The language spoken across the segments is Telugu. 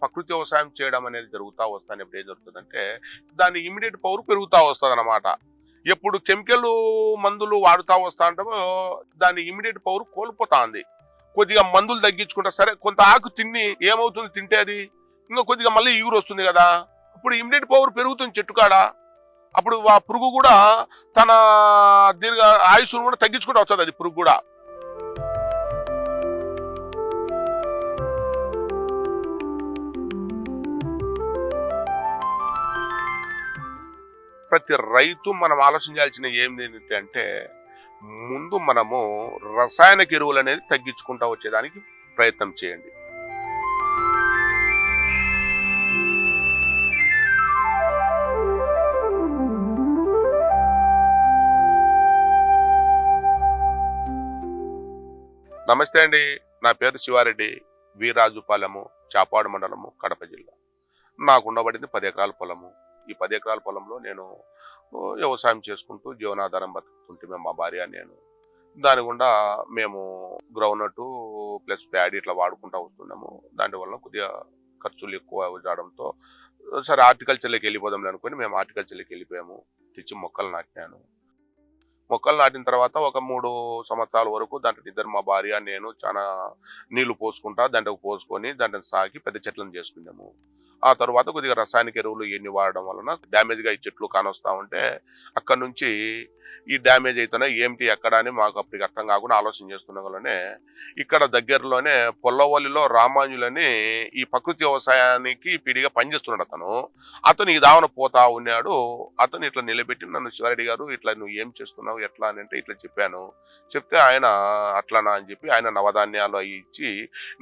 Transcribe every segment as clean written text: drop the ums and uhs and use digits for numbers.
ప్రకృతి వ్యవసాయం చేయడం అనేది జరుగుతూ వస్తాను. ఎప్పుడు ఏం జరుగుతుందంటే దాని ఇమ్మీడియట్ పవర్ పెరుగుతూ వస్తుంది అన్నమాట. ఎప్పుడు కెమికల్ మందులు వాడుతూ వస్తా ఉంటామో దాని ఇమ్మీడియట్ పవర్ కోల్పోతా ఉంది. కొద్దిగా మందులు తగ్గించుకుంటా సరే కొంత ఆకు తిని ఏమవుతుంది తింటే అది ఇంకా కొద్దిగా మళ్ళీ ఈగురు వస్తుంది కదా, అప్పుడు ఇమ్మీడియట్ పవర్ పెరుగుతుంది చెట్టు కాడ. అప్పుడు ఆ పురుగు కూడా తన దీర్ఘ ఆయుష్ను కూడా తగ్గించుకుంటూ వస్తుంది అది పురుగు కూడా. ప్రతి రైతు మనం ఆలోచించాల్సిన ఏంటి అంటే ముందు మనము రసాయనిక ఎరువులు అనేది తగ్గించుకుంటూ వచ్చేదానికి ప్రయత్నం చేయండి. నమస్తే అండి, నా పేరు శివారెడ్డి, వీరాజుపాలెము, చాపాడు మండలము, కడప జిల్లా. నాకు ఉండబడింది 10 ఎకరాల పొలము. ఈ 10 ఎకరాల పొలంలో నేను వ్యవసాయం చేసుకుంటూ జీవనాధారం బతుకుతుంటే మా భార్య నేను దాని గుండా మేము గ్రౌండ్నట్ ప్లస్ ప్యాడీ ఇట్లా వాడుకుంటూ వస్తున్నాము. దానివల్ల కొద్దిగా ఖర్చులు ఎక్కువ అవడంతో సరే హార్టికల్చర్లోకి వెళ్ళిపోదాం అనుకుని మేము హార్టికల్చర్లోకి వెళ్ళిపోయాము. తెచ్చి మొక్కలు నాటినాను. మొక్కలు నాటిన తర్వాత ఒక 3 సంవత్సరాల వరకు దాంట్లో ఇద్దరు మా భార్య నేను చాలా నీళ్లు పోసుకుంటా దాంట్లోకి పోసుకొని దాంట్లో సాకి పెద్ద చెట్లను చేసుకున్నాము. ఆ తర్వాత కొద్దిగా రసాయనిక ఎరువులు ఇవన్నీ వాడడం వలన డ్యామేజ్గా ఈ చెట్లు కానొస్తా ఉంటే అక్కడ నుంచి ఈ డ్యామేజ్ అవుతున్నాయి ఏమిటి ఎక్కడ అని మాకు అప్పటికి అర్థం కాకుండా ఆలోచన చేస్తున్న వల్లనే ఇక్కడ దగ్గరలోనే పొల్లవల్లిలో రామాంజులని ఈ ప్రకృతి వ్యవసాయానికి పీడిగా పనిచేస్తున్నాడు. అతను ఈ దావన పోతా ఉన్నాడు. అతను ఇట్లా నిలబెట్టి నన్ను శివారెడ్డి గారు ఇట్లా నువ్వు ఏం చేస్తున్నావు ఎట్లా అని అంటే ఇట్లా చెప్పాను. చెప్తే ఆయన అట్లానా అని చెప్పి ఆయన నవధాన్యాలు అవి ఇచ్చి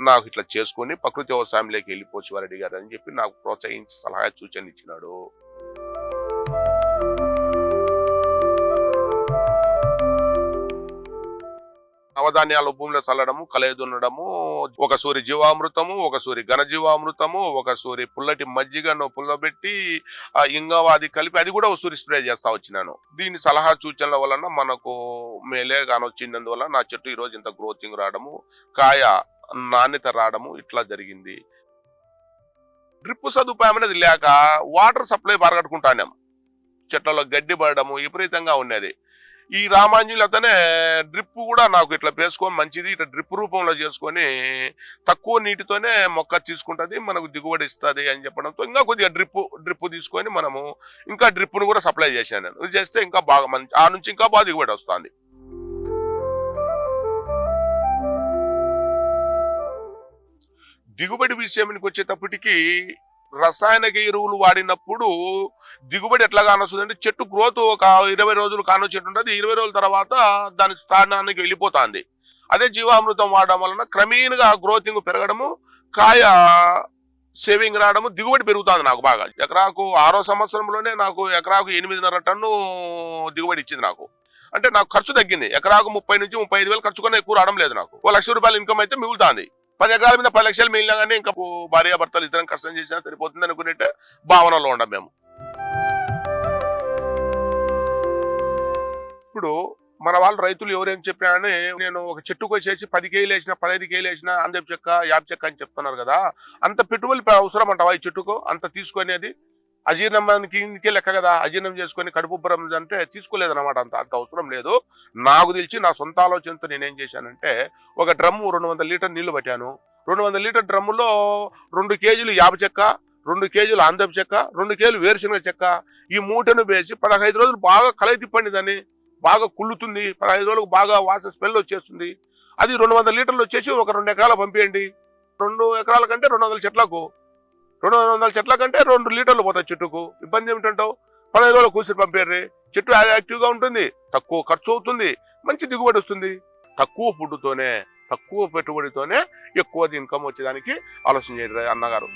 నాకు ఇట్లా చేసుకొని ప్రకృతి వ్యవసాయంలోకి వెళ్ళిపో శివారెడ్డి గారు అని చెప్పి నాకు ప్రోత్సహించి సలహా సూచన ఇచ్చినాడు. నవధాన్యాలు భూమిలో చల్లడము, కలయదున్నడము, ఒక సూరి జీవామృతము, ఒక సూరి ఘనజీవామృతము, ఒక సూరి పుల్లటి మజ్జిగను పుల్లబెట్టి ఆ ఇంగవాది కలిపి అది కూడా ఒక సూరి స్ప్రే చేస్తా వచ్చినాను. దీని సలహా సూచనల వలన మనకు మేలే కానొచ్చినందువల్ల నా చెట్టు ఈరోజు ఇంత గ్రోతింగ్ రావడము, కాయ నాణ్యత రావడము ఇట్లా జరిగింది. డ్రిప్ సదుపాయం అనేది లేక వాటర్ సప్లై బారగట్టుకుంటాం. చెట్లలో గడ్డి పడడము విపరీతంగా ఉన్నది. ఈ రామాంజులు అతనే డ్రిప్ కూడా నాకు ఇట్లా వేసుకొని మంచిది ఇట్లా డ్రిప్ రూపంలో చేసుకొని తక్కువ నీటితోనే మొక్క తీసుకుంటుంది మనకు దిగుబడి ఇస్తుంది అని చెప్పడంతో ఇంకా కొద్దిగా డ్రిప్ తీసుకొని మనము ఇంకా డ్రిప్ను కూడా సప్లై చేశాను. నేను ఇది చేస్తే ఇంకా బాగా మంచి ఆ నుంచి ఇంకా బాగా దిగుబడి వస్తుంది. దిగుబడి విషయానికి వచ్చేటప్పటికి రసాయనిక ఎరువులు వాడినప్పుడు దిగుబడి ఎట్లా కానొస్తుంది అంటే చెట్టు గ్రోత్ ఒక 20 రోజులు కానొచ్చేట్టు ఉంటుంది. 20 రోజుల తర్వాత దాని స్థానానికి వెళ్ళిపోతుంది. అదే జీవామృతం వాడడం వలన క్రమేణగా గ్రోతింగ్ పెరగడము, కాయ సేవింగ్ రావడము, దిగుబడి పెరుగుతుంది. నాకు బాగా ఎకరాకు 6వ సంవత్సరంలోనే నాకు ఎకరాకు 8.5 టన్ను దిగుబడి ఇచ్చింది. నాకు అంటే నాకు ఖర్చు తగ్గింది. ఎకరాకు 30 నుంచి 35 వేలు ఖర్చు కన్నా ఎక్కువ రావడం లేదు. నాకు 1 లక్ష రూపాయల ఇన్కమ్ అయితే మిగులుతుంది. 10 ఎకరాల మీద 10 లక్షలు మిగిలినా కానీ ఇంకా భార్యాభర్తలు ఇద్దరం కష్టం చేసినా సరిపోతుంది అనుకునేట్టే భావనలో ఉండం మేము. ఇప్పుడు మన వాళ్ళు రైతులు ఎవరేం చెప్పినా నేను ఒక చెట్టుకు వచ్చేసి 10 కేజీలు వేసినా 15 కేజీలు వేసినా అందరి చెక్క 50 చెక్క అని చెప్తున్నారు కదా, అంత పెట్టుబడి అవసరం అంటావా ఈ చెట్టుకు అంత తీసుకునేది? అజీర్ణానికి ఇందుకే లెక్క కదా, అజీర్ణం చేసుకొని కడుపుబ్బరం అంటే తీసుకోలేదన్నమాట. అంత అంత అవసరం లేదు. నాకు తెలిసి నా సొంత ఆలోచనతో నేనేం చేశానంటే, ఒక డ్రమ్ము 200 లీటర్ నీళ్లు పట్టాను. 200 లీటర్ డ్రమ్ములో 2 కేజీలు యాప చెక్క, 2 కేజీలు ఆందపు చెక్క, 2 కేజీలు వేరుశనగ చెక్క, ఈ మూటను వేసి 15 రోజులు బాగా కలయి తిప్పండి. దాన్ని బాగా కుళ్ళుతుంది. 15 రోజులకు బాగా వాసన స్మెల్ వచ్చేస్తుంది. అది 200 లీటర్లు వచ్చేసి ఒక 2 ఎకరాలు పంపించండి. 2 ఎకరాల కంటే 200 చెట్లకు, 200 చెట్ల కంటే 2 లీటర్లు పోతాయి చెట్టుకు. ఇబ్బంది ఏమిటంటావు? 15 రోజులు కూసి పంపేర్రి. చెట్టు యాక్టివ్గా ఉంటుంది, తక్కువ ఖర్చు అవుతుంది, మంచి దిగుబడి వస్తుంది. తక్కువ ఫుడ్తోనే, తక్కువ పెట్టుబడితోనే ఎక్కువ ఇన్కమ్ వచ్చేదానికి ఆలోచన చేయరు అన్నగారు.